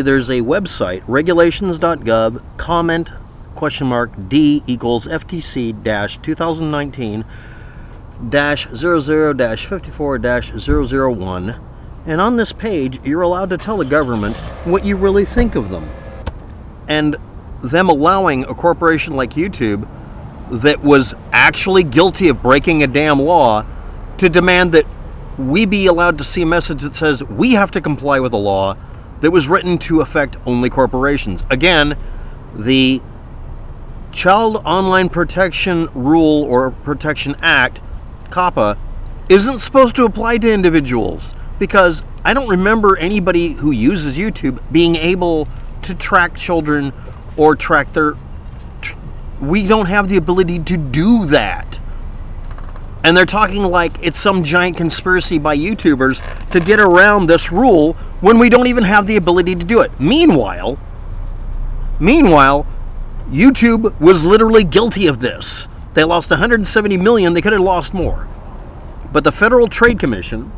There's a website, regulations.gov, comment D equals FTC-2019-00-54-001, and on this page you're allowed to tell the government what you really think of them. And them allowing a corporation like YouTube that was actually guilty of breaking a damn law to demand that we be allowed to see a message that says we have to comply with a law that was written to affect only corporations. Again, the Child Online Protection Rule or Protection Act, COPPA, isn't supposed to apply to individuals, because I don't remember anybody who uses YouTube being able to track children or track their... We don't have the ability to do that. And they're talking like it's some giant conspiracy by YouTubers to get around this rule when we don't even have the ability to do it. Meanwhile, YouTube was literally guilty of this. They lost $170 million. They could have lost more. But the Federal Trade Commission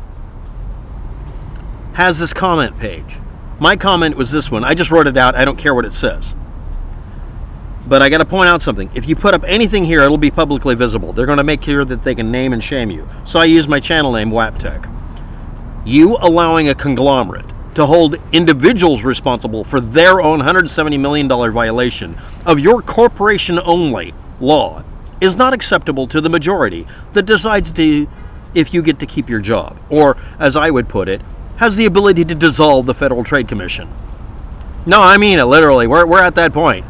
has this comment page. My comment was this one. I just wrote it out. I don't care what it says. But I got to point out something. If you put up anything here, it'll be publicly visible. They're going to make sure that they can name and shame you. So I use my channel name, WAPTech. You allowing a conglomerate to hold individuals responsible for their own $170 million violation of your corporation-only law is not acceptable to the majority that decides if you get to keep your job. Or, as I would put it, has the ability to dissolve the Federal Trade Commission. No, I mean it, literally. We're at that point.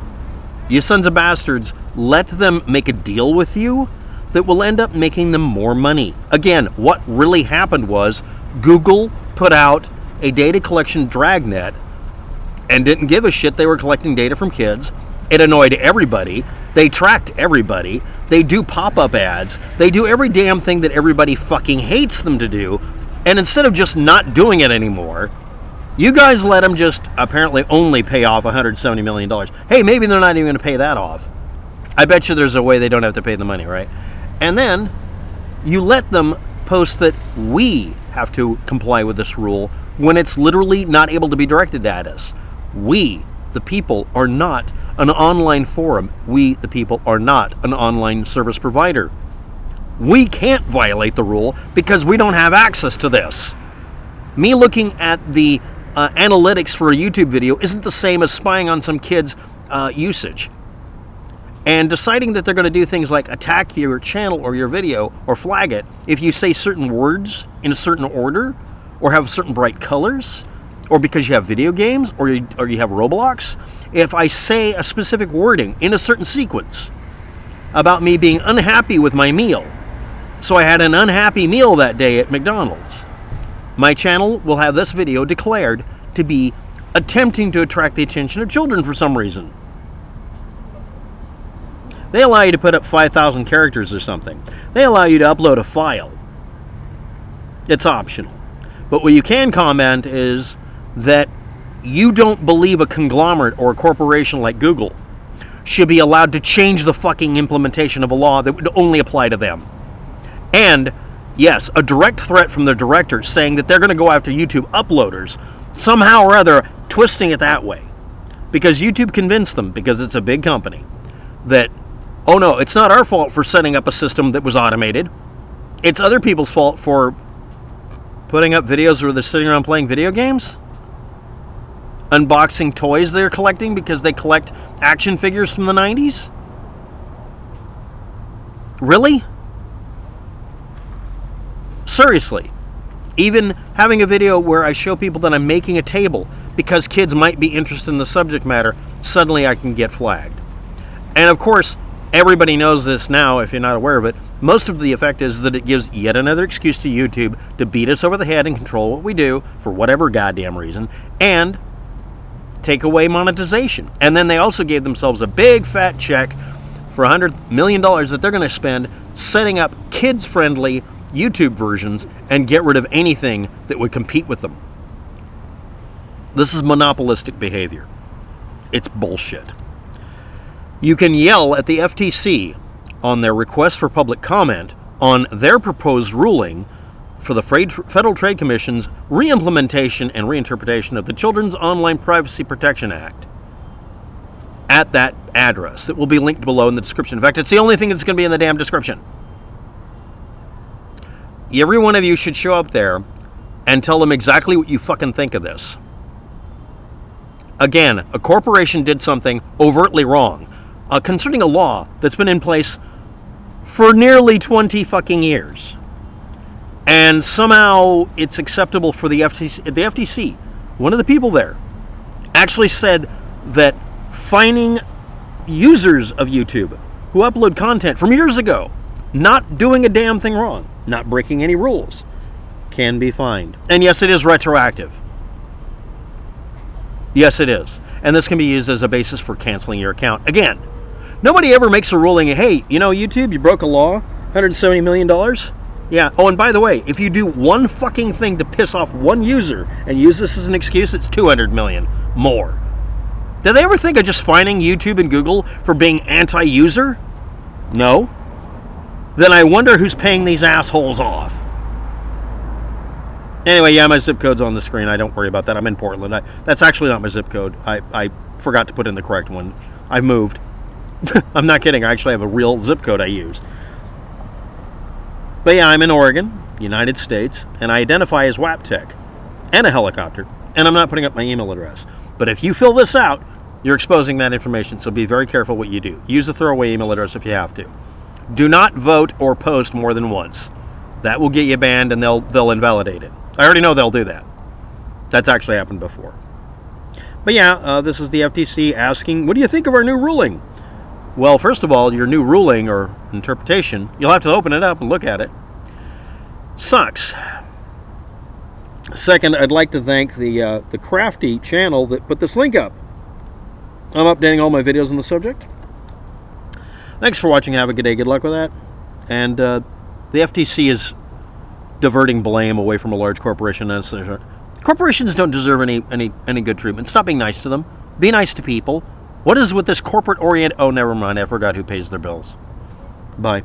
You sons of bastards, let them make a deal with you that will end up making them more money. Again, what really happened was Google put out a data collection dragnet and didn't give a shit they were collecting data from kids. It annoyed everybody. They tracked everybody. They do pop-up ads. They do every damn thing that everybody fucking hates them to do. And instead of just not doing it anymore, you guys let them just apparently only pay off $170 million. Hey, maybe they're not even going to pay that off. I bet you there's a way they don't have to pay the money, right? And then you let them post that we have to comply with this rule when it's literally not able to be directed at us. We, the people, are not an online forum. We, the people, are not an online service provider. We can't violate the rule because we don't have access to this. Me looking at the analytics for a YouTube video isn't the same as spying on some kid's usage. And deciding that they're going to do things like attack your channel or your video or flag it if you say certain words in a certain order or have certain bright colors or because you have video games or you have Roblox. If I say a specific wording in a certain sequence about me being unhappy with my meal, so I had an unhappy meal that day at McDonald's, my channel will have this video declared to be attempting to attract the attention of children for some reason. They allow you to put up 5,000 characters or something. They allow you to upload a file. It's optional. But what you can comment is that you don't believe a conglomerate or a corporation like Google should be allowed to change the fucking implementation of a law that would only apply to them. And yes, a direct threat from the director saying that they're going to go after YouTube uploaders, somehow or other twisting it that way. Because YouTube convinced them, because it's a big company, that, oh no, it's not our fault for setting up a system that was automated. It's other people's fault for putting up videos where they're sitting around playing video games? Unboxing toys they're collecting because they collect action figures from the 90s? Really? Seriously, even having a video where I show people that I'm making a table because kids might be interested in the subject matter, suddenly I can get flagged. And of course, everybody knows this now if you're not aware of it. Most of the effect is that it gives yet another excuse to YouTube to beat us over the head and control what we do for whatever goddamn reason and take away monetization. And then they also gave themselves a big fat check for $100 million that they're going to spend setting up kids-friendly YouTube versions and get rid of anything that would compete with them. This is monopolistic behavior. It's bullshit. You can yell at the FTC on their request for public comment on their proposed ruling for the Federal Trade Commission's re-implementation and reinterpretation of the Children's Online Privacy Protection Act at that address that will be linked below in the description. In fact, it's the only thing that's going to be in the damn description. Every one of you should show up there and tell them exactly what you fucking think of this. Again, a corporation did something overtly wrong concerning a law that's been in place for nearly 20 fucking years. And somehow it's acceptable for the FTC. The FTC, one of the people there, actually said that fining users of YouTube who upload content from years ago, not doing a damn thing wrong, not breaking any rules, can be fined. And yes, it is retroactive. Yes, it is. And this can be used as a basis for canceling your account. Again, nobody ever makes a ruling, hey, you know, YouTube, you broke a law, $170 million? Yeah. Oh, and by the way, if you do one fucking thing to piss off one user and use this as an excuse, it's 200 million more. Did they ever think of just fining YouTube and Google for being anti-user? No. Then I wonder who's paying these assholes off. Anyway, yeah, my zip code's on the screen. I don't worry about that. I'm in Portland. That's actually not my zip code. I forgot to put in the correct one. I moved. I'm not kidding. I actually have a real zip code I use. But yeah, I'm in Oregon, United States, and I identify as WAPTech and a helicopter, and I'm not putting up my email address. But if you fill this out, you're exposing that information, so be very careful what you do. Use a throwaway email address if you have to. Do not vote or post more than once. That will get you banned, and they'll invalidate it. I already know they'll do that. That's actually happened before. But yeah, this is the FTC asking, what do you think of our new ruling? Well, first of all, your new ruling or interpretation, you'll have to open it up and look at it. Sucks. Second, I'd like to thank the Crafty channel that put this link up. I'm updating all my videos on the subject. Thanks for watching. Have a good day. Good luck with that. And the FTC is diverting blame away from a large corporation. Corporations don't deserve any good treatment. Stop being nice to them. Be nice to people. What is with this corporate orient? Oh, never mind. I forgot who pays their bills. Bye.